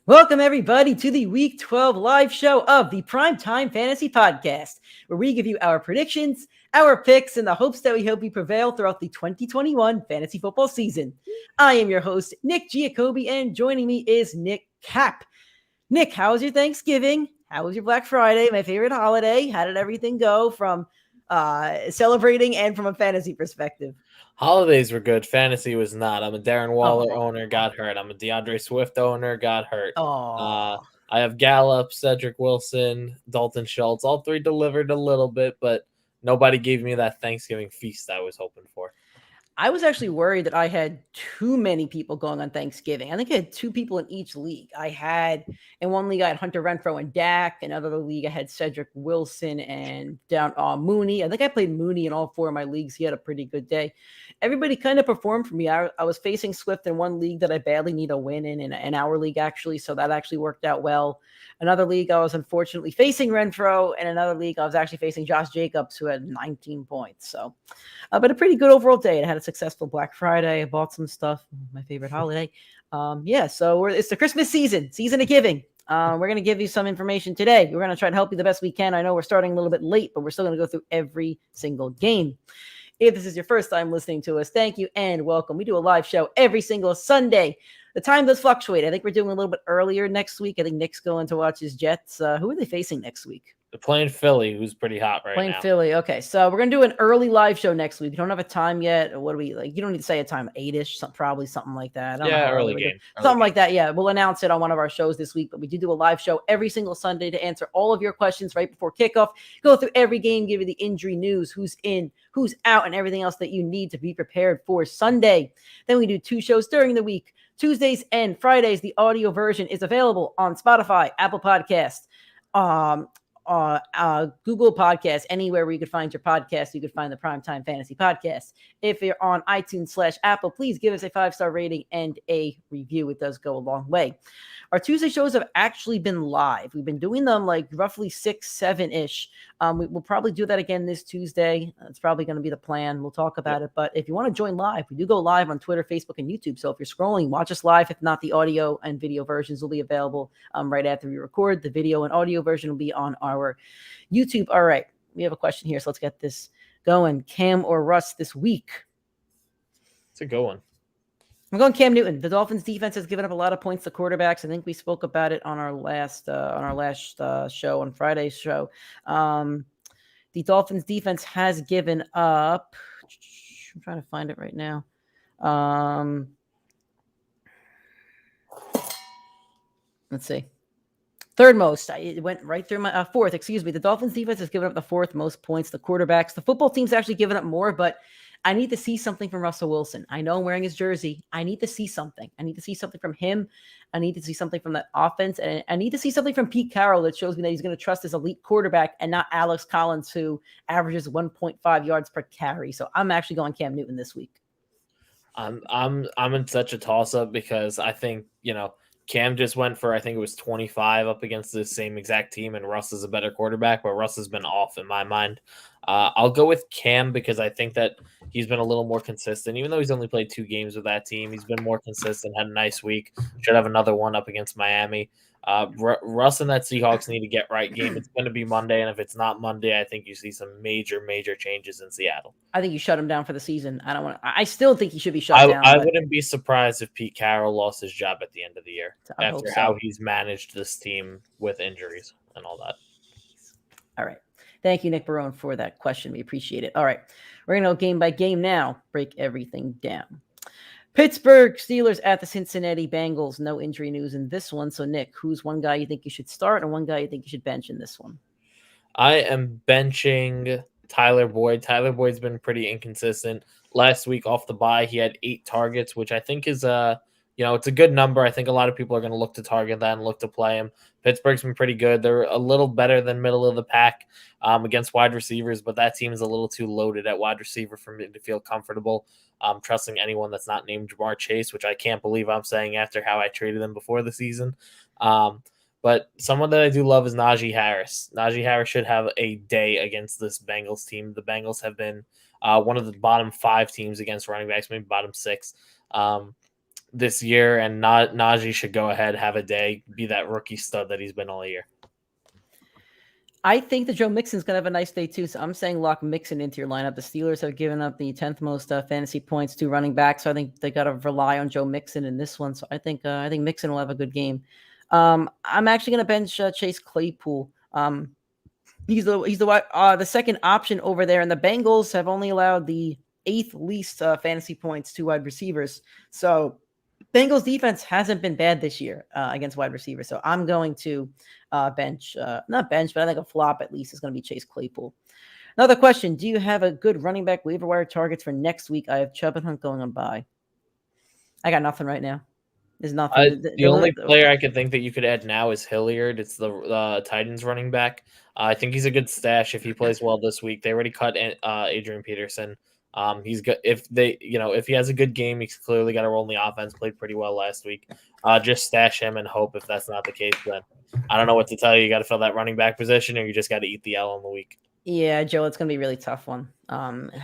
Welcome, everybody, to the Week 12 live show of the PrimeTime Fantasy Podcast, where we give you our predictions, our picks, in the hopes that we hope we prevail throughout the 2021 fantasy football season. I am your host, Nick Giacobbe, and joining me is Nick Cap. Nick, how was your Thanksgiving? How was your Black Friday, my favorite holiday? How did everything go from celebrating and from a fantasy perspective? Holidays were good. Fantasy was not. I'm a Darren Waller owner, got hurt. I'm a DeAndre Swift owner, got hurt. Oh, I have Gallup, Cedric Wilson, Dalton Schultz. All three delivered a little bit, but nobody gave me that Thanksgiving feast I was hoping for. I was actually worried that I had too many people going on Thanksgiving. I think I had two people in each league. In one league, I had Hunter Renfrow and Dak. In another league, I had Cedric Wilson and Mooney. I think I played Mooney in all four of my leagues. He had a pretty good day. Everybody kind of performed for me. I was facing Swift in one league that I badly need a win in our league, actually. So that actually worked out well. Another league, I was unfortunately facing Renfrow. And another league, I was actually facing Josh Jacobs, who had 19 points. So, but a pretty good overall day. I had a successful Black Friday. I bought some stuff, my favorite holiday. So it's the Christmas season of giving. We're going to give you some information today. We're going to try to help you the best we can. I know we're starting a little bit late, but we're still going to go through every single game. If this is your first time listening to us, thank you and welcome. We do a live show every single Sunday. The time does fluctuate. I think we're doing a little bit earlier next week. I think Nick's going to watch his Jets. Who are they facing next week? They're playing Philly, who's pretty hot right now. Playing Philly. Okay, so we're going to do an early live show next week. We don't have a time yet. What do we like? You don't need to say a time, 8-ish, probably something like that. I don't know early game. Something like that, yeah. We'll announce it on one of our shows this week, but we do a live show every single Sunday to answer all of your questions right before kickoff. Go through every game, give you the injury news, who's in, who's out, and everything else that you need to be prepared for Sunday. Then we do two shows during the week. Tuesdays and Fridays, the audio version is available on Spotify, Apple Podcasts, Google Podcasts, anywhere where you could find your podcast, you could find the Primetime Fantasy Podcast. If you're on iTunes/Apple, please give us a 5-star rating and a review. It does go a long way. Our Tuesday shows have actually been live. We've been doing them like roughly 6, 7-ish. We'll probably do that again this Tuesday. It's probably going to be the plan. We'll talk about it. But if you want to join live, we do go live on Twitter, Facebook, and YouTube. So if you're scrolling, watch us live. If not, the audio and video versions will be available right after we record. The video and audio version will be on our YouTube. All right. We have a question here. So let's get this going. Cam or Russ this week? It's a good one. I'm going Cam Newton. The Dolphins defense has given up a lot of points to quarterbacks. I think we spoke about it on our last show, on Friday's show. The Dolphins defense has given up. I'm trying to find it right now. Let's see. Third most. It went right through my fourth. Excuse me. The Dolphins defense has given up the fourth most points to quarterbacks. The football team's actually given up more, but I need to see something from Russell Wilson. I know I'm wearing his jersey. I need to see something. I need to see something from him. I need to see something from that offense. And I need to see something from Pete Carroll that shows me that he's going to trust his elite quarterback and not Alex Collins, who averages 1.5 yards per carry. So I'm actually going Cam Newton this week. I'm in such a toss-up because I think, Cam just went for, I think it was 25 up against the same exact team, and Russ is a better quarterback, but Russ has been off in my mind. I'll go with Cam because I think that he's been a little more consistent. Even though he's only played 2 games with that team, he's been more consistent, had a nice week. Should have another one up against Miami. Russ and that Seahawks need to get right game. It's going to be Monday, and if it's not Monday, I think you see some major changes in Seattle. I think you shut him down for the season. I still think he should be shut down. I wouldn't be surprised if Pete Carroll lost his job at the end of the year after how he's managed this team with injuries and all that. All right. Thank you, Nick Barone, for that question. We appreciate it. All right. We're going to go game by game now. Break everything down. Pittsburgh Steelers at the Cincinnati Bengals. No injury news in this one. So, Nick, who's one guy you think you should start and one guy you think you should bench in this one? I am benching Tyler Boyd. Tyler Boyd's been pretty inconsistent. Last week off the bye, he had 8 targets, which I think is it's a good number. I think a lot of people are going to look to target that and look to play him. Pittsburgh's been pretty good. They're a little better than middle of the pack against wide receivers, but that team is a little too loaded at wide receiver for me to feel comfortable trusting anyone that's not named Jamar Chase, which I can't believe I'm saying after how I treated him before the season. But someone that I do love is Najee Harris. Najee Harris should have a day against this Bengals team. The Bengals have been one of the bottom 5 teams against running backs, maybe bottom 6. this year, and Najee should go ahead, have a day, be that rookie stud that he's been all year. I think that Joe Mixon's going to have a nice day too. So I'm saying lock Mixon into your lineup. The Steelers have given up the 10th most fantasy points to running back. So I think they got to rely on Joe Mixon in this one. So I think Mixon will have a good game. I'm actually going to bench Chase Claypool. He's the second option over there. And the Bengals have only allowed the 8th least fantasy points to wide receivers. So Bengals defense hasn't been bad this year against wide receivers. So I'm going to not bench, but I think a flop at least is going to be Chase Claypool. Another question. Do you have a good running back waiver wire targets for next week? I have Chubb and Hunt going on bye. I got nothing right now. There's nothing. The only player I could think that you could add now is Hilliard. It's the Titans running back. I think he's a good stash if he plays well this week. They already cut Adrian Peterson. He's good if he has a good game. He's clearly got a role in the offense. Played pretty well last week. Just stash him and hope. If that's not the case, then I don't know what to tell you. You got to fill that running back position, or you just got to eat the L on the week. Yeah, Joe, it's going to be a really tough one.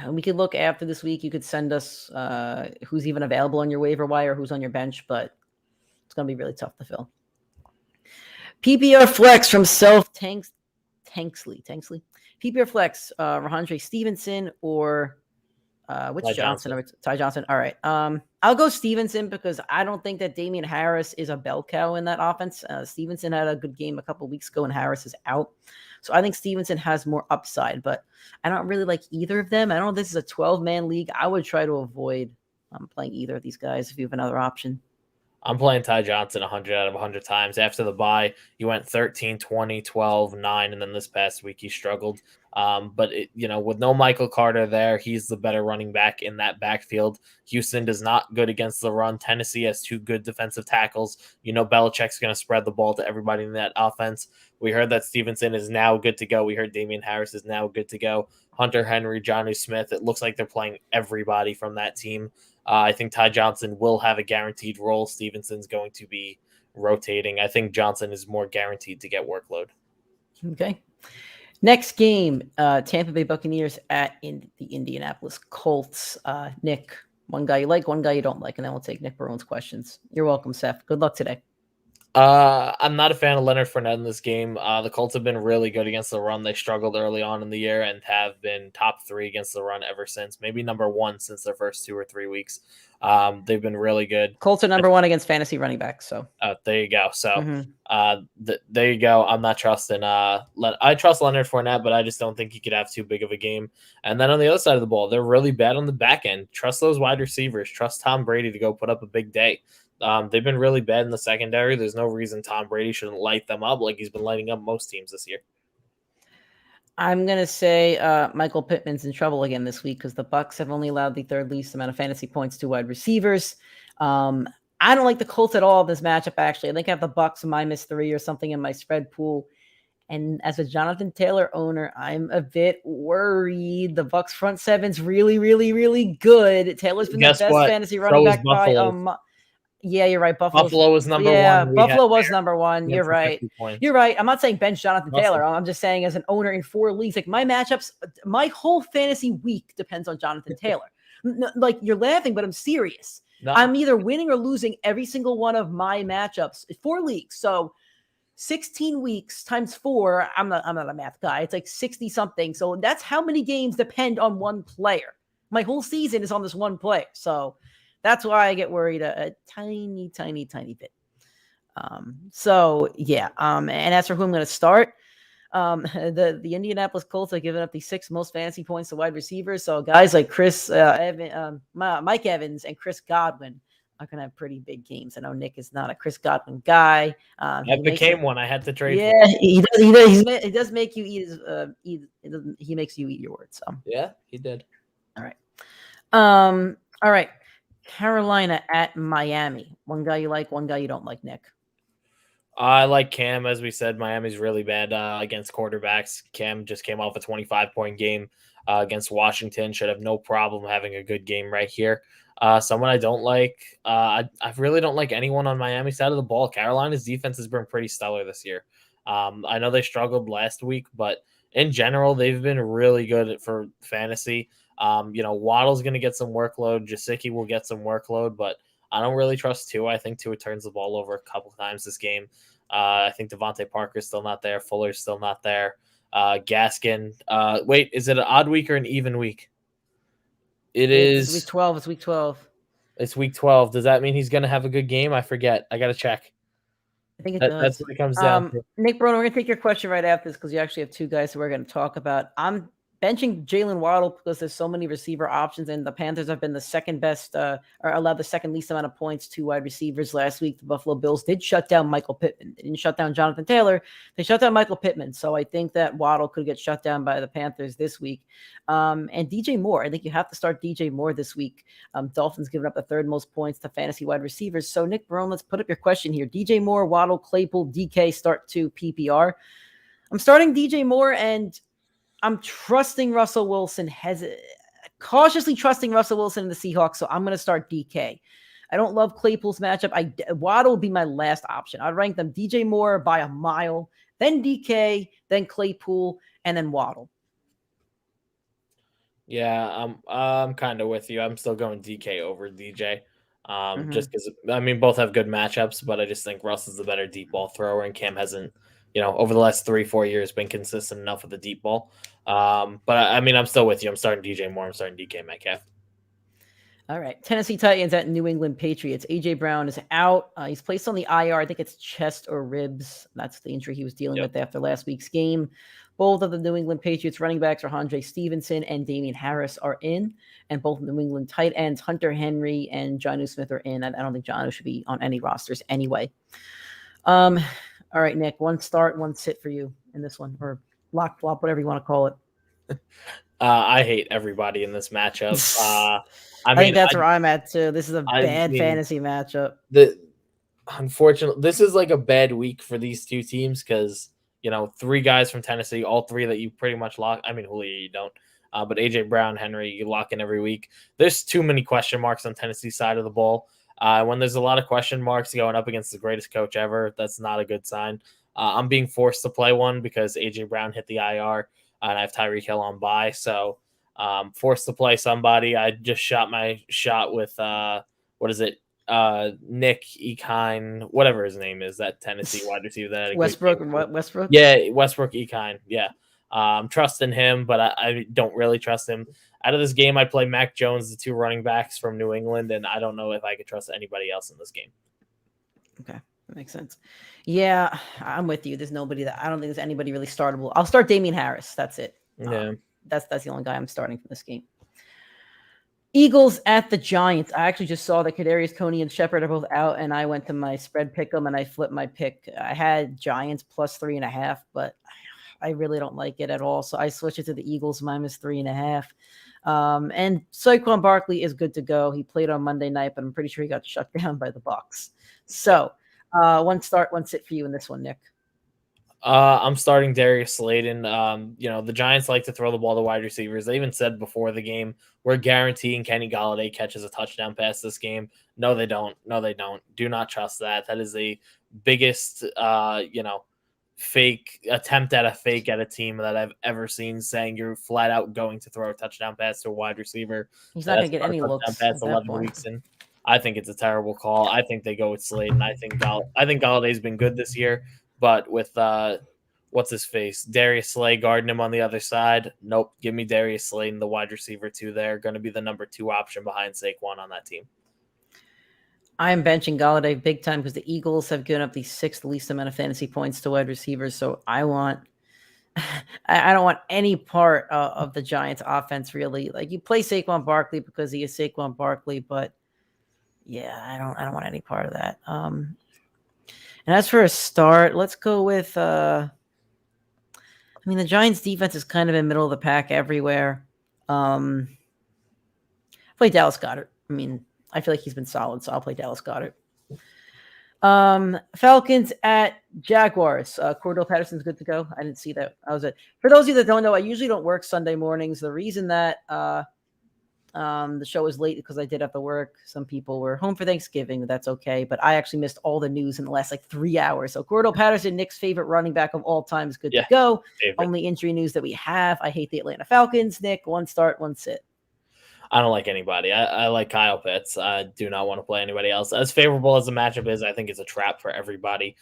We could look after this week. You could send us who's even available on your waiver wire, who's on your bench, but it's going to be really tough to fill. PPR Flex from Tanksly. PPR Flex, Ramondre Stevenson or which Ty Johnson. All right. I'll go Stevenson because I don't think that Damian Harris is a bell cow in that offense. Stevenson had a good game a couple weeks ago and Harris is out. So I think Stevenson has more upside, but I don't really like either of them. I don't know if this is a 12-man league. I would try to avoid playing either of these guys if you have another option. I'm playing Ty Johnson 100 out of 100 times. After the bye, he went 13, 20, 12, 9, and then this past week he struggled. But with no Michael Carter there, he's the better running back in that backfield. Houston does not good against the run. Tennessee has 2 good defensive tackles. Belichick's going to spread the ball to everybody in that offense. We heard that Stevenson is now good to go. We heard Damian Harris is now good to go. Hunter Henry, Jonnu Smith. It looks like they're playing everybody from that team. I think Ty Johnson will have a guaranteed role. Stevenson's going to be rotating. I think Johnson is more guaranteed to get workload. Okay. Next game, Tampa Bay Buccaneers at the Indianapolis Colts. Nick, one guy you like, one guy you don't like, and then we'll take Nick Barone's questions. You're welcome, Seth. Good luck today. I'm not a fan of Leonard Fournette in this game. The Colts have been really good against the run. They struggled early on in the year and have been top 3 against the run ever since. Maybe number 1 since their first 2 or 3 weeks. They've been really good. Colts are number 1 against fantasy running backs. So there you go. So there you go. I'm not trusting. I trust Leonard Fournette, but I just don't think he could have too big of a game. And then on the other side of the ball, they're really bad on the back end. Trust those wide receivers. Trust Tom Brady to go put up a big day. They've been really bad in the secondary. There's no reason Tom Brady shouldn't light them up like he's been lighting up most teams this year. I'm going to say Michael Pittman's in trouble again this week because the Bucs have only allowed the 3rd least amount of fantasy points to wide receivers. I don't like the Colts at all in this matchup, actually. I think I have the Bucs -3 or something in my spread pool. And as a Jonathan Taylor owner, I'm a bit worried. The Bucs front seven's really, really, really good. Taylor's been the best fantasy running back by yeah, you're right. Buffalo was number 1. Yeah, Buffalo was number 1. You're right. You're right. I'm not saying bench Jonathan Taylor. I'm just saying as an owner in 4 leagues, like my matchups, my whole fantasy week depends on Jonathan Taylor. Like you're laughing, but I'm serious. No. I'm either winning or losing every single one of my matchups. 4 leagues. So 16 weeks times 4. I'm not a math guy. It's like 60 something. So that's how many games depend on one player. My whole season is on this one player. So that's why I get worried a tiny, tiny, tiny bit. So yeah. And as for who I'm going to start, the Indianapolis Colts are giving up the 6th most fantasy points to wide receivers. So guys like Mike Evans and Chris Godwin are going to have pretty big games. I know Nick is not a Chris Godwin guy. I became one. I had to trade. Yeah, he does make you eat. He makes you eat your words. So yeah, he did. All right. All right. Carolina at Miami. One guy you like, one guy you don't like, Nick. I like Cam. As we said, Miami's really bad against quarterbacks. Cam just came off a 25-point game against Washington. Should have no problem having a good game right here. Someone I don't like, I really don't like anyone on Miami's side of the ball. Carolina's defense has been pretty stellar this year. I know they struggled last week, but in general, they've been really good for fantasy. Waddle's going to get some workload. Gesicki will get some workload, but I don't really trust Tua. I think Tua turns the ball over a couple times this game. I think Devontae Parker's still not there. Fuller's still not there. Gaskin. Wait, is it an odd week or an even week? It's week 12. It's week 12. It's week 12. Does that mean he's going to have a good game? I forget. I got to check. I think it does. That's what it comes down to. Nick Brown, we're going to take your question right after this because you actually have two guys who we're going to talk about. I'm benching Jalen Waddle because there's so many receiver options, and the Panthers have been the second best or allowed the second least amount of points to wide receivers last week. The Buffalo Bills did shut down Michael Pittman. They didn't shut down Jonathan Taylor. They shut down Michael Pittman. So I think that Waddle could get shut down by the Panthers this week. And DJ Moore, I think you have to start DJ Moore this week. Dolphins giving up the third most points to fantasy wide receivers. So Nick Barone, let's put up your question here. DJ Moore, Waddle, Claypool, DK, start to PPR. I'm starting DJ Moore, and I'm trusting Russell Wilson, cautiously trusting Russell Wilson in the Seahawks, so I'm going to start DK. I don't love Claypool's matchup. Waddle would be my last option. I'd rank them DJ Moore by a mile, then DK, then Claypool, and then Waddle. Yeah, I'm kind of with you. I'm still going DK over DJ. Just because, I mean, both have good matchups, but I just think Russ is the better deep ball thrower, and Cam hasn't, over the last 3-4 years been consistent enough with the deep ball. But I mean, I'm still with you. I'm starting DJ Moore. I'm starting DK Metcalf. All right. Tennessee Titans at New England Patriots. A.J. Brown is out. He's placed on the IR. I think it's chest or ribs. That's the injury he was dealing with after last week's game. Both of the New England Patriots running backs are Andre Stevenson and Damian Harris are in. And both New England tight ends, Hunter Henry and Jonnu Smith, are in. I don't think Jonnu should be on any rosters anyway. All right, Nick, one start, one sit for you in this one, or lock flop, whatever you want to call it. I hate everybody in this matchup. I think that's where I'm at too. This is a bad fantasy matchup. Unfortunately, this is like a bad week for these two teams because, 3 guys from Tennessee, all 3 that you pretty much lock. I mean, Julio, you don't. But A.J. Brown, Henry, you lock in every week. There's too many question marks on Tennessee's side of the ball. When there's a lot of question marks going up against the greatest coach ever, that's not a good sign. I'm being forced to play one because A.J. Brown hit the IR, and I have Tyreek Hill on bye. So forced to play somebody. I just shot my shot with, Nick Ekine, whatever his name is, that Tennessee wide receiver. That Westbrook? Yeah, Westbrook Ekine. Yeah. Trusting him, but I don't really trust him. Out of this game, I play Mac Jones, the 2 running backs from New England, and I don't know if I could trust anybody else in this game. Okay, that makes sense. Yeah, I'm with you. There's nobody I don't think there's anybody really startable. I'll start Damian Harris. That's it. Yeah, that's the only guy I'm starting from this game. Eagles at the Giants. I actually just saw that Kadarius Toney and Shepard are both out, and I went to my spread pick 'em and I flipped my pick. I had Giants plus 3.5, but I really don't like it at all. So I switched it to the Eagles minus 3.5. And Saquon Barkley is good to go. He played on Monday night, but I'm pretty sure he got shut down by the Bucs. So one start, one sit for you in this one, Nick. I'm starting Darius Slayton. The Giants like to throw the ball to wide receivers. They even said before the game, we're guaranteeing Kenny Golladay catches a touchdown pass this game. No, they don't. Do not trust that. That is the biggest, fake attempt at a fake at a team that I've ever seen, saying you're flat out going to throw a touchdown pass to a wide receiver. He's not going to get any looks pass 11 weeks in. I think it's a terrible call. I think they go with Slayton. I think Galladay's been good this year, but with what's his face, Darius Slay guarding him on the other side. Nope, give me Darius Slayton, the wide receiver 2 there. Going to be the number 2 option behind Saquon on that team. I'm benching Golladay big time because the Eagles have given up the 6th least amount of fantasy points to wide receivers. So I don't want any part of the Giants offense really. Like, you play Saquon Barkley because he is Saquon Barkley, but yeah, I don't want any part of that. And as for a start, let's go with, the Giants defense is kind of in middle of the pack everywhere. Play Dallas Goedert. I feel like he's been solid, so I'll play Dallas Goedert. Falcons at Jaguars. Cordell Patterson's good to go. I didn't see that. For those of you that don't know, I usually don't work Sunday mornings. The reason that the show was late because I did have to work. Some people were home for Thanksgiving. That's okay. But I actually missed all the news in the last 3 hours. So Cordell Patterson, Nick's favorite running back of all time, is good to go. Favorite. Only injury news that we have. I hate the Atlanta Falcons. Nick, one start, one sit. I don't like anybody. I like Kyle Pitts. I do not want to play anybody else. As favorable as the matchup is, I think it's a trap for everybody.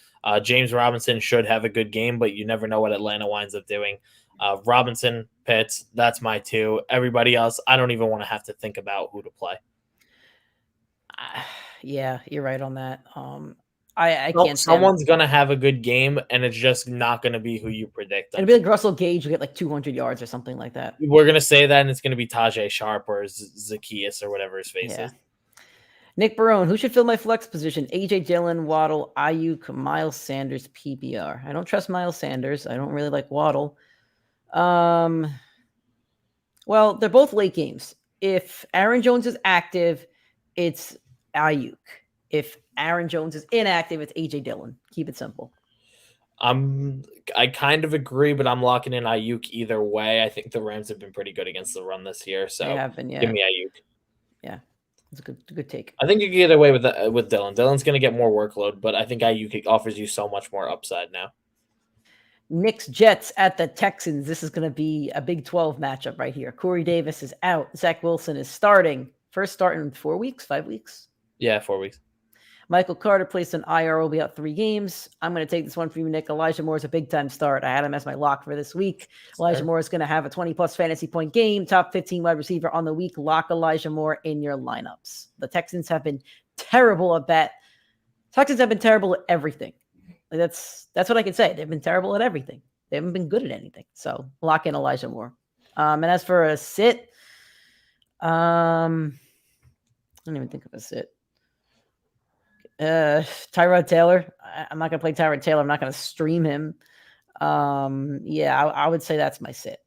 James Robinson should have a good game, but you never know what Atlanta winds up doing. Robinson, Pitts, that's my two. Everybody else, I don't even want to have to think about who to play. Yeah, you're right on that. I can't. Someone's gonna have a good game, and it's just not gonna be who you predict. It'll be like Russell Gage will get like 200 yards or something like that. We're gonna say that, and it's gonna be Tajay Sharp or Zacchaeus or whatever his face is. Nick Barone, who should fill my flex position? AJ Dillon, Waddle, Ayuk, Miles Sanders, PPR. I don't trust Miles Sanders. I don't really like Waddle. Well, they're both late games. If Aaron Jones is active, it's Ayuk. If Aaron Jones is inactive, it's AJ Dillon. Keep it simple. I kind of agree, but I'm locking in Ayuk either way. I think the Rams have been pretty good against the run this year, so they have been, yeah. Give me Ayuk. Yeah, it's a good take. I think you can get away with Dillon. Dillon's going to get more workload, but I think Ayuk offers you so much more upside now. Knicks Jets at the Texans. This is going to be a Big 12 matchup right here. Corey Davis is out. Zach Wilson is starting. First start in 4 weeks, 5 weeks? Yeah, 4 weeks. Michael Carter placed an IR, will be out 3 games. I'm going to take this one from you, Nick. Elijah Moore is a big-time start. I had him as my lock for this week. Elijah Moore is going to have a 20-plus fantasy point game, top 15 wide receiver on the week. Lock Elijah Moore in your lineups. The Texans have been terrible at that. Texans have been terrible at everything. That's what I can say. They've been terrible at everything. They haven't been good at anything. So lock in Elijah Moore. And as for a sit, I don't even think of a sit. Tyrod Taylor. I'm not going to play Tyrod Taylor. I'm not going to stream him. I would say that's my sit.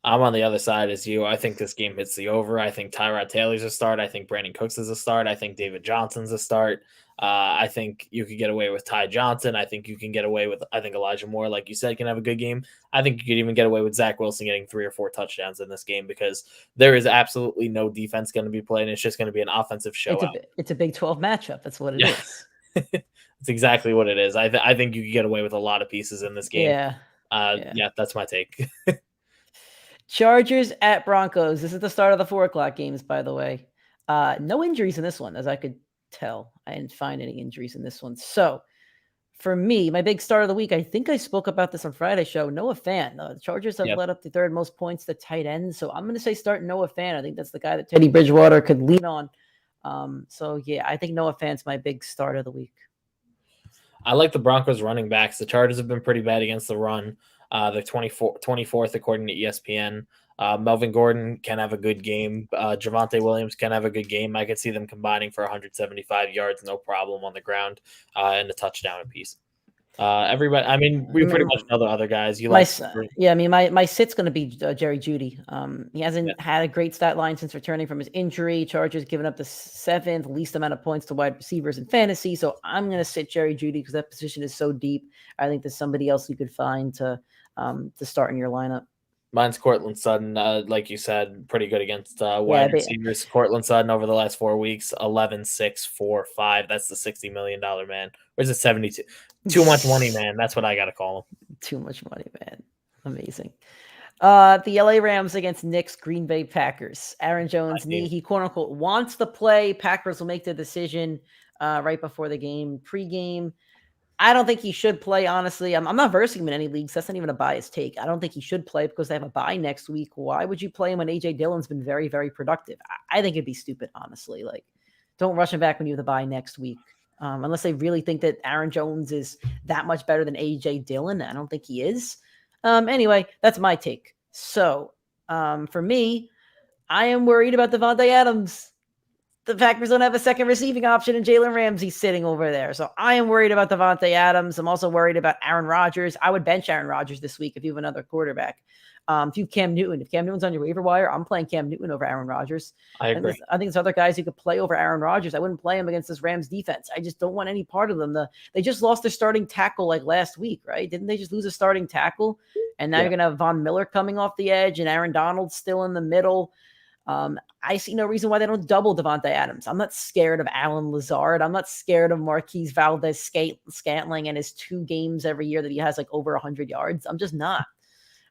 I'm on the other side as you. I think this game hits the over. I think Tyrod Taylor's a start. I think Brandon Cooks is a start. I think David Johnson's a start. I think you could get away with Ty Johnson. I think you can get away with, Elijah Moore, like you said, can have a good game. I think you could even get away with Zach Wilson getting 3 or 4 touchdowns in this game because there is absolutely no defense going to be played. It's just going to be an offensive show. It's a Big 12 matchup. That's what it is. It's exactly what it is. I think you could get away with a lot of pieces in this game. Yeah, that's my take. Chargers at Broncos. This is the start of the 4 o'clock games, by the way. No injuries in this one, as I could tell. I didn't find any injuries in this one. So for me, my big start of the week, I think I spoke about this on Friday's show. Noah Fant. The Chargers have led up the 3rd most points to tight end. So I'm going to say start Noah Fant. I think that's the guy that Teddy Bridgewater could lean on. I think Noah Fant's my big start of the week. I like the Broncos running backs. The Chargers have been pretty bad against the run. They're 24th according to ESPN. Melvin Gordon can have a good game. Javonte Williams can have a good game. I could see them combining for 175 yards, no problem on the ground, and a touchdown apiece. Everybody, we pretty much know the other guys. My sit's going to be Jerry Jeudy. He hasn't had a great stat line since returning from his injury. Chargers giving up the 7th least amount of points to wide receivers in fantasy. So I'm going to sit Jerry Jeudy because that position is so deep. I think there's somebody else you could find to start in your lineup. Mine's Cortland Sutton, like you said, pretty good against wide receivers. Cortland Sutton over the last 4 weeks, 11, 6, 4, 5. That's the $60 million man. Or is it 72? Too much money, man. That's what I got to call him. Too much money, man. Amazing. The LA Rams against Knicks, Green Bay Packers. Aaron Jones, knee, he quote-unquote wants to play. Packers will make the decision right before the game. Pre-game, I don't think he should play, honestly. I'm not versing him in any leagues. That's not even a biased take. I don't think he should play because they have a bye next week. Why would you play him when A.J. Dillon's been very, very productive? I think it'd be stupid, honestly. Like, don't rush him back when you have the bye next week. Unless they really think that Aaron Jones is that much better than A.J. Dillon. I don't think he is. Anyway, that's my take. So, for me, I am worried about Devontae Adams. The Packers don't have a second receiving option, and Jalen Ramsey sitting over there. So I am worried about Devontae Adams. I'm also worried about Aaron Rodgers. I would bench Aaron Rodgers this week if you have another quarterback. If you have Cam Newton, if Cam Newton's on your waiver wire, I'm playing Cam Newton over Aaron Rodgers. I agree. I think there's other guys who could play over Aaron Rodgers. I wouldn't play him against this Rams defense. I just don't want any part of them. They just lost their starting tackle like last week, right? Didn't they just lose a starting tackle? And now you're going to have Von Miller coming off the edge and Aaron Donald still in the middle. I see no reason why they don't double Devontae Adams. I'm not scared of Alan Lazard. I'm not scared of Marquise Valdes-Scantling and his 2 games every year that he has like over 100 yards. I'm just not.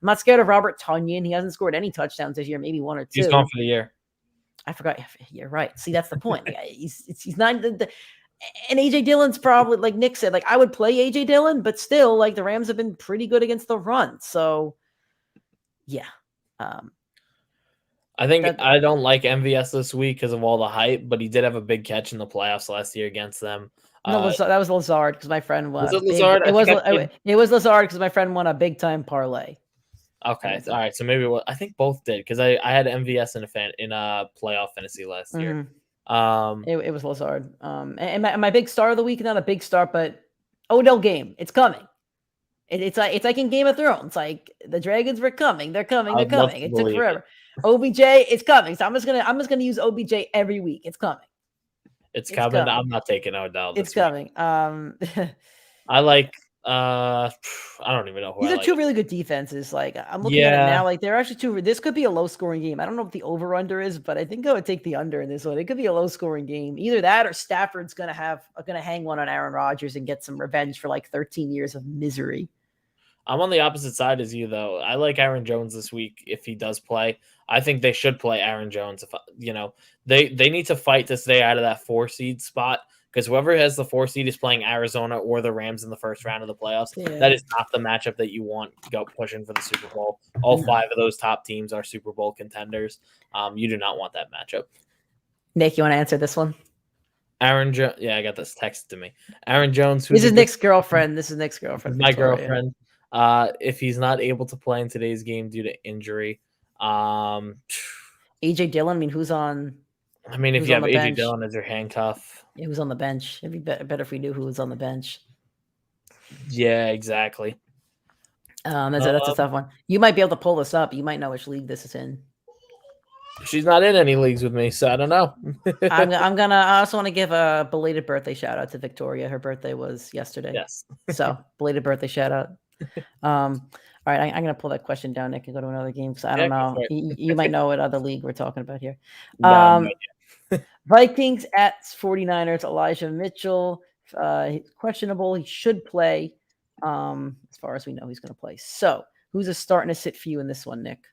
I'm not scared of Robert Tonyan. He hasn't scored any touchdowns this year, maybe 1 or 2. He's gone for the year. I forgot. You're right. See, that's the point. Like, he's not and AJ Dillon's probably, like Nick said, like I would play AJ Dillon, but still, like the Rams have been pretty good against the run. So yeah. I think I don't like MVS this week because of all the hype, but he did have a big catch in the playoffs last year against them. No, that was Lazard because my friend won. Was it Lazard? It was Lazard because my friend won a big time parlay. Okay, all right. So maybe I think both did because I had MVS in a playoff fantasy last year. It was Lazard. And my big star of the week, not a big star, but Odell game. It's coming. It's like in Game of Thrones. Like the dragons were coming. They're coming. They're coming. It took forever. OBJ, it's coming. So I'm just gonna use OBJ every week. It's coming. It's coming. I'm not taking Odell. It's coming. I like. I don't even know who. These are two really good defenses. Like I'm looking at it now. Like they're actually two. This could be a low scoring game. I don't know what the over under is, but I think I would take the under in this one. It could be a low scoring game. Either that or Stafford's gonna hang one on Aaron Rodgers and get some revenge for like 13 years of misery. I'm on the opposite side as you, though. I like Aaron Jones this week if he does play. I think they should play Aaron Jones. If they need to fight to stay out of that 4 seed spot because whoever has the 4 seed is playing Arizona or the Rams in the first round of the playoffs. Yeah. That is not the matchup that you want to go pushing for the Super Bowl. All 5 of those top teams are Super Bowl contenders. You do not want that matchup. Nick, you want to answer this one? Aaron Jones. Yeah, I got this text to me. Aaron Jones. This is Nick's girlfriend. My girlfriend. If he's not able to play in today's game due to injury, AJ Dillon. I mean, who's on? I mean, if you have AJ Dillon as your handcuff, who's on the bench? It'd be better if we knew who was on the bench. Yeah, exactly. That's a tough one. You might be able to pull this up. You might know which league this is in. She's not in any leagues with me, so I don't know. I also want to give a belated birthday shout out to Victoria. Her birthday was yesterday. Yes. So belated birthday shout out. All right, I'm gonna pull that question down, Nick, and go to another game because I don't know. You might know what other league we're talking about here. Vikings at 49ers. Elijah Mitchell, questionable. He should play. As far as we know, he's going to play. So, who's a starting to sit for you in this one, Nick?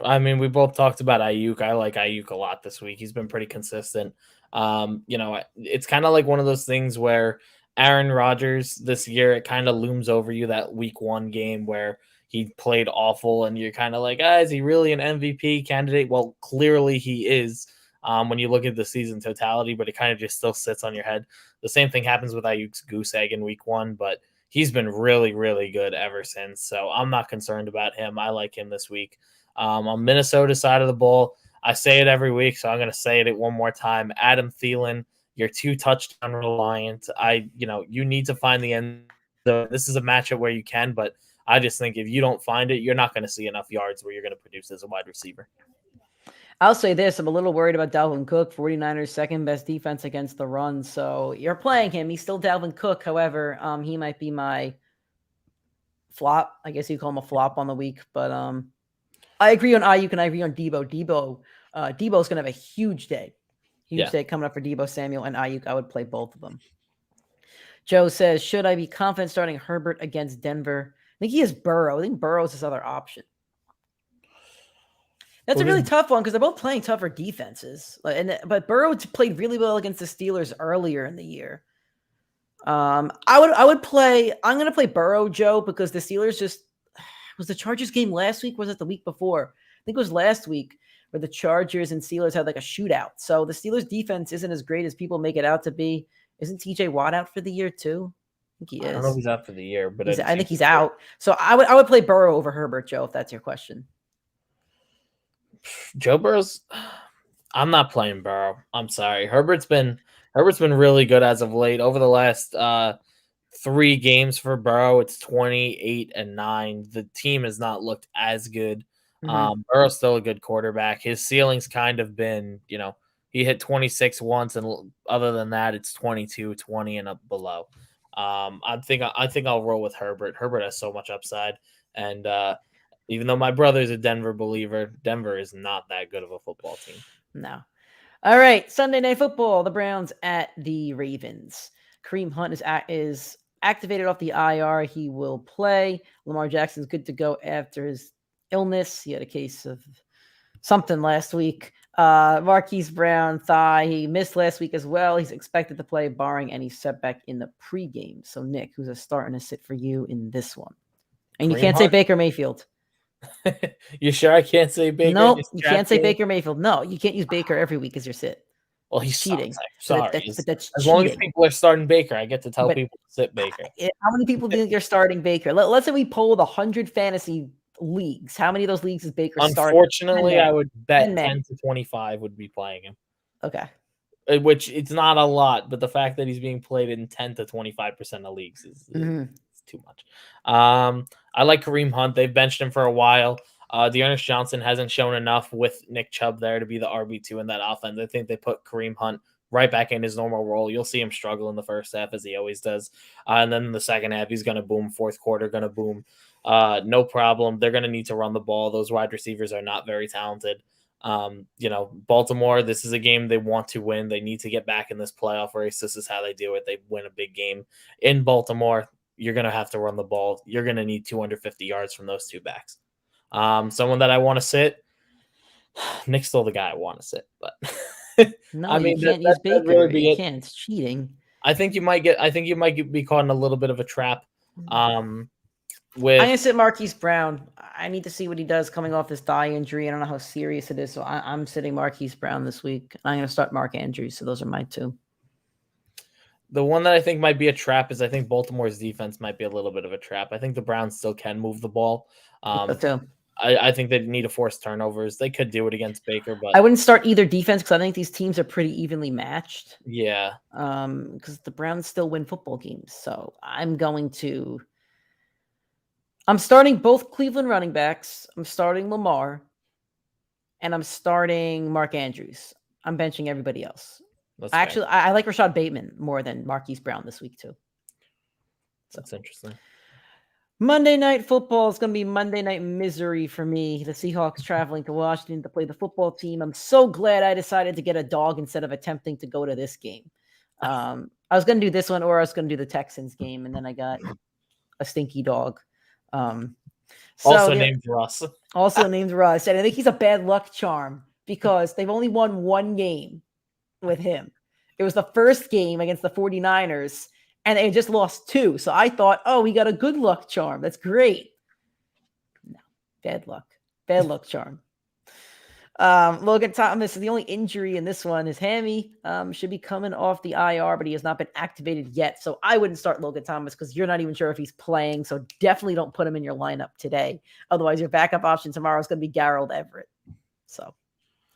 I mean, we both talked about Ayuk. I like Ayuk a lot this week. He's been pretty consistent. It's kind of like one of those things where Aaron Rodgers this year, it kind of looms over you that week 1 game where he played awful and you're kind of like, is he really an MVP candidate? Well, clearly he is when you look at the season totality, but it kind of just still sits on your head. The same thing happens with Ayuk's goose egg in week 1, but he's been really, really good ever since. So I'm not concerned about him. I like him this week. On Minnesota side of the ball, I say it every week, so I'm going to say it one more time. Adam Thielen, you're 2 touchdown reliant. You need to find the end. So this is a matchup where you can, but I just think if you don't find it, you're not going to see enough yards where you're going to produce as a wide receiver. I'll say this. I'm a little worried about Dalvin Cook, 49ers second best defense against the run. So you're playing him. He's still Dalvin Cook. However, he might be my flop. I guess you call him a flop on the week, but I agree on Ayuk and I agree on Debo. Debo's going to have a huge day. Huge day coming up for Debo Samuel and Ayuk. I would play both of them. Joe says, should I be confident starting Herbert against Denver? I think he has Burrow. I think Burrow's his other option. That's a really tough one because they're both playing tougher defenses. But Burrow played really well against the Steelers earlier in the year. I'm going to play Burrow, Joe, because the Steelers was the Chargers game last week? Or was it the week before? I think it was last week where the Chargers and Steelers had like a shootout. So the Steelers defense isn't as great as people make it out to be. Isn't TJ Watt out for the year too? I think he is. I don't know if he's out for the year, but I think he's out. So I would play Burrow over Herbert, Joe, if that's your question. Joe Burrow's. I'm not playing Burrow. I'm sorry. Herbert's been really good as of late. Over the last 3 games for Burrow, it's 28-9. The team has not looked as good. Burrow's still a good quarterback. His ceiling's kind of been, he hit 26 once, and other than that, it's 22, 20, and up below. I think I'll roll with Herbert. Herbert has so much upside, and even though my brother's a Denver believer, Denver is not that good of a football team. No. All right, Sunday Night Football. The Browns at the Ravens. Kareem Hunt is activated off the IR. He will play. Lamar Jackson's good to go after his illness. He had a case of something last week. Marquise Brown thigh. He missed last week as well. He's expected to play barring any setback in the pregame. So, Nick, who's a starting to sit for you in this one? And you can't say Baker Mayfield. You sure I can't say Baker? No, you can't say Baker Mayfield. No, you can't use Baker every week as your sit. Well, he's cheating. Sorry. But that's as long as people are starting Baker, I get to tell people to sit Baker. How many people do you think you're starting Baker? Let's say we polled 100 fantasy leagues. How many of those leagues is Baker starting? Unfortunately, I would bet 10 to 25 would be playing him. Okay. Which it's not a lot, but the fact that he's being played in 10 to 25% of leagues is too much. I like Kareem Hunt. They've benched him for a while. Dearness Johnson hasn't shown enough with Nick Chubb there to be the RB2 in that offense. I think they put Kareem Hunt right back in his normal role. You'll see him struggle in the first half as he always does. And then in the second half, he's going to boom. Fourth quarter, going to boom. No problem. They're going to need to run the ball. Those wide receivers are not very talented. Baltimore, this is a game they want to win. They need to get back in this playoff race. This is how they do it. They win a big game in Baltimore. You're going to have to run the ball. You're going to need 250 yards from those two backs. Someone that I want to sit. Nick's still the guy I want to sit, but no, I mean, you can't use Baker. Really you can't. It's cheating. I think you might be caught in a little bit of a trap. I'm gonna sit Marquise Brown. I need to see what he does coming off this thigh injury. I don't know how serious it is, so I'm sitting Marquise Brown this week. I'm gonna start Mark Andrews. So those are my two. The one that I think might be a trap is I think Baltimore's defense might be a little bit of a trap. I think the Browns still can move the ball. I think they need to force turnovers. They could do it against Baker, but I wouldn't start either defense because I think these teams are pretty evenly matched. Yeah. Because the Browns still win football games. So I'm starting both Cleveland running backs. I'm starting Lamar. And I'm starting Mark Andrews. I'm benching everybody else. Actually, I like Rashad Bateman more than Marquise Brown this week, too. So. That's interesting. Monday Night Football is going to be Monday Night Misery for me. The Seahawks traveling to Washington to play the football team. I'm so glad I decided to get a dog instead of attempting to go to this game. I was going to do this one or I was going to do the Texans game, and then I got a stinky dog. Also named Russ. And I think he's a bad luck charm because they've only won one game with him. It was the first game against the 49ers. And they just lost 2. So I thought, we got a good luck charm. That's great. No, bad luck. Bad luck charm. Logan Thomas, the only injury in this one is hammy. Should be coming off the IR, but he has not been activated yet. So I wouldn't start Logan Thomas because you're not even sure if he's playing. So definitely don't put him in your lineup today. Otherwise, your backup option tomorrow is going to be Gerald Everett. So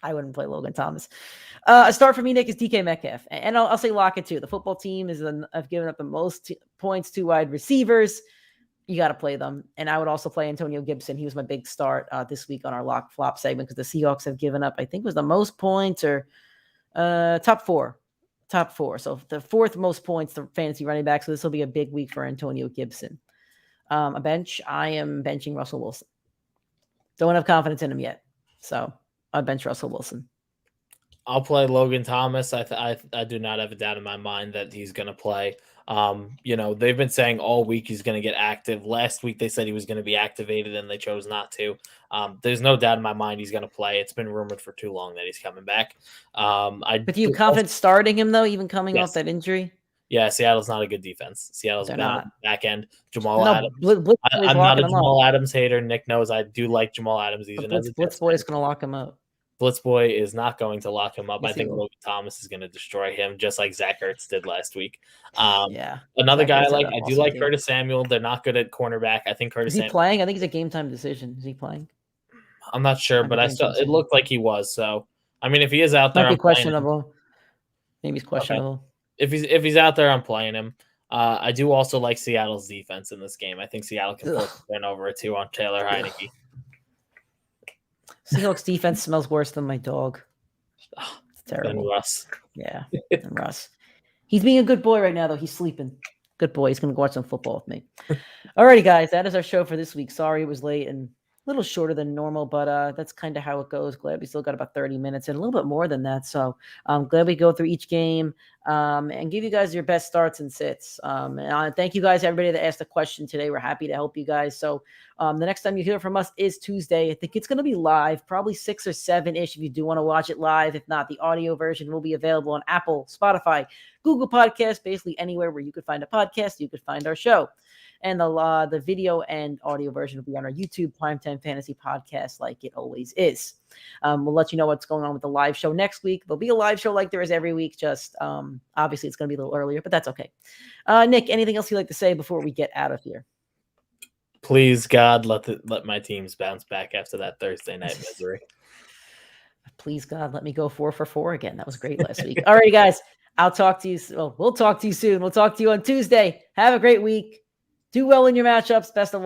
I wouldn't play Logan Thomas. A start for me, Nick, is DK Metcalf. And I'll say Lockett, too. The football team I've given up the most points to wide receivers. You got to play them. And I would also play Antonio Gibson. He was my big start this week on our lock flop segment because the Seahawks have given up, I think, was the most points or top four. So the fourth most points to fantasy running back. So this will be a big week for Antonio Gibson. A bench, I am benching Russell Wilson. Don't have confidence in him yet. So I bench Russell Wilson. I'll play Logan Thomas. I do not have a doubt in my mind that he's going to play. They've been saying all week he's going to get active. Last week they said he was going to be activated and they chose not to. There's no doubt in my mind he's going to play. It's been rumored for too long that he's coming back. But do you confident starting him though, even coming off that injury? Yeah, Seattle's not a good defense. Seattle's bad back end. Jamal Adams. I'm not a Jamal Adams hater. Nick knows I do like Jamal Adams. Blitz Boy is going to lock him up. Blitz Boy is not going to lock him up. Yes, I think Logan Thomas is going to destroy him, just like Zach Ertz did last week. Another guy I do like Curtis Samuel. They're not good at cornerback. I think Curtis. Is he playing? I think it's a game time decision. Is he playing? I'm not sure, but it looked like he was. So I mean, if he is out there, might be questionable. Maybe he's questionable. Okay. If he's out there, I'm playing him. I do also like Seattle's defense in this game. I think Seattle can force a turnover or 2 on Taylor Heineke. Seahawks defense smells worse than my dog. It's terrible. And Russ. Yeah, and Russ. He's being a good boy right now, though. He's sleeping. Good boy. He's going to go watch some football with me. Alrighty, guys. That is our show for this week. Sorry it was late and little shorter than normal, but that's kind of how it goes. Glad we still got about 30 minutes and a little bit more than that. So I'm glad we go through each game and give you guys your best starts and sits. And thank you guys, everybody that asked a question today. We're happy to help you guys. So the next time you hear from us is Tuesday. I think it's going to be live, probably 6 or 7-ish if you do want to watch it live. If not, the audio version will be available on Apple, Spotify, Google Podcasts, basically anywhere where you could find a podcast, you could find our show. And the video and audio version will be on our YouTube Primetime Fantasy Podcast like it always is. We'll let you know what's going on with the live show next week. There'll be a live show like there is every week, just obviously it's going to be a little earlier, but that's okay. Nick, anything else you'd like to say before we get out of here? Please, God, let my teams bounce back after that Thursday night misery. Please, God, let me go 4 for 4 again. That was great last week. All right, guys, I'll talk to you. Well, we'll talk to you soon. We'll talk to you on Tuesday. Have a great week. Do well in your matchups. Best of luck.